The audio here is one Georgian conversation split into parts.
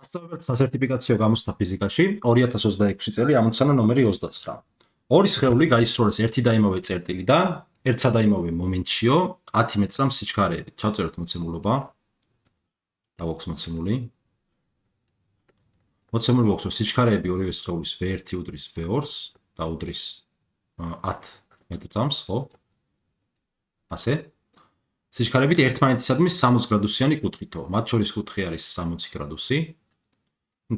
მასწავლებელი სასერტიფიკაციო გამოცდა ფიზიკაში 2026 წელი ამოცანა ნომერი 29. ორი სხეული გაისროლეს ერთი და იმავე წერტილიდან, ერთსა და იმავე მომენტშიო 10 მეტრამ სიჩქარეებით. ჩავწეროთ მოცემულობა. და გვაქვს მოცემული. მოცემული გვაქვს, რომ სიჩქარეები ორივე სხეულის V1 უდრის V2-ს და უდრის 10 მეტრწამს, ხო? ასე. სიჩქარეებით ერთმანეთისადმი 60 გრადუსიანი კუთხითო. მათ შორის კუთხე არის 60 გრადუსი.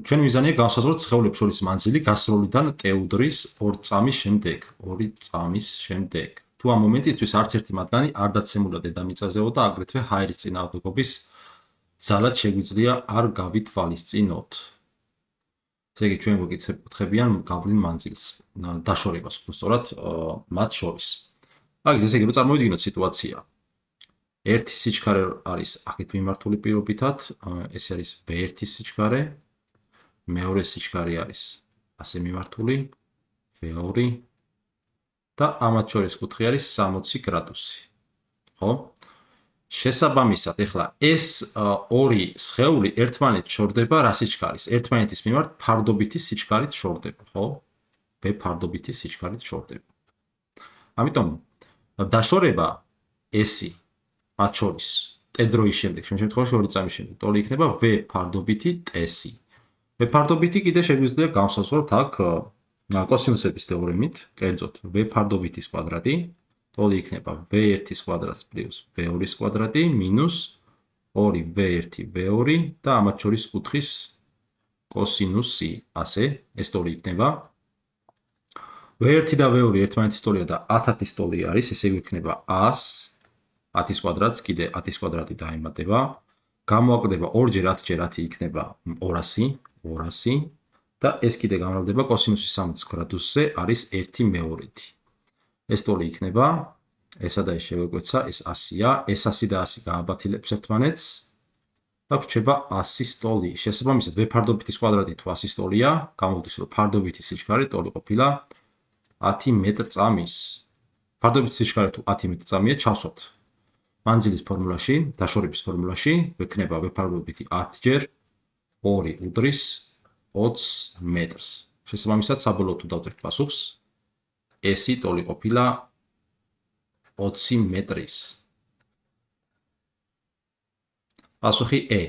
ჩვენ მიზანია გავსაზღვროთ სხეულებს შორის მანძილი გასროლიდან t უდრის 2 წამის შემდეგ. 2 წამის შემდეგ. თუ ამ მომენტისთვის არც ერთი მათგანი არ დაცემულა დედამიწაზეო და აგრეთვე ჰაერის წინააღმდეგობის ძალად შეგვიძლია არ გავითვალისწინოთ. ესე იგი, ჩვენ გვეკითხებიან გავლილ მანძილს, დაშორებას, სწორად, მათ შორის. აგეთ, ესე იგი, რომ წარმოვიდგინოთ სიტუაცია. ერთი სიჩქარე არის აქეთ მიმართული პირობითად, ეს არის V1 სიჩქარე, მეორე სიჩქარე არის ასე მიმართული, V2 და ამათ შორის კუთხე არის 60 გრადუსი. ხო? შესაბამისად, ეხლა ეს ორი სხეული ერთმანეთს შორდება რა სიჩქარის? ერთმანეთის მიმართ ფარდობითი სიჩქარით შორდება, ხო? V ფარდობითი სიჩქარით შორდება. ამიტომ დაშორება S-ი მათ შორის t დროის შემდეგ, შემდგომ შემთხვევაში 2 წამის შემდეგ, ტოლი იქნება V ფარდობითი TS-ი. V ფარდობითი კიდე შეგვიძლია გავსაზღვროთ აქ კოსინუსების თეორემით, კერძოდ V ფარდობითის კვადრატი, ტოლი იქნება V1-ის კვადრატს პლუს V2-ის კვადრატი მინუს 2V1 V2 და ამათ შორის კუთხის კოსინუსი, ასე, ეს ტოლი იქნება. V1 და V2 ერთმანეთის ტოლია და 10-ის ტოლი არის, ესე იქნება 100, 10-ის კვადრატს კიდე 10-ის კვადრატი დაემატება. გამოაკლდება 2-ჯერ 10-ჯერ 10 იქნება 200 და ეს კიდე გამრავლდება კოსინუსის 60 გრადუსზე არის 1/2. ეს ტოლი იქნება, ესა და ეს შევეკვეცა, ეს 100-ია, ეს 100 და 100 გააბათილებს ერთმანეთს და გვრჩება 100-ის ტოლი. შესაბამისად, V ფარდობითის კვადრატი თუ 100-ის ტოლია, გამოვდის, რომ ფარდობითი სიჩქარე ტოლი ყოფილა 10 მეტრწამის. ფარდობითი სიჩქარე თუ 10 მეტრწამია, ჩავსვათ მანძილის ფორმულაში, დაშორების ფორმულაში, ვექნება V ფარდობითი 10-ჯერ 2 უდრის 20 მეტრს. შესაბამისად, საბოლოოდ თუ დავწერთ პასუხს, S-ი ტოლი ყოფილა 20 მეტრის. პასუხი E.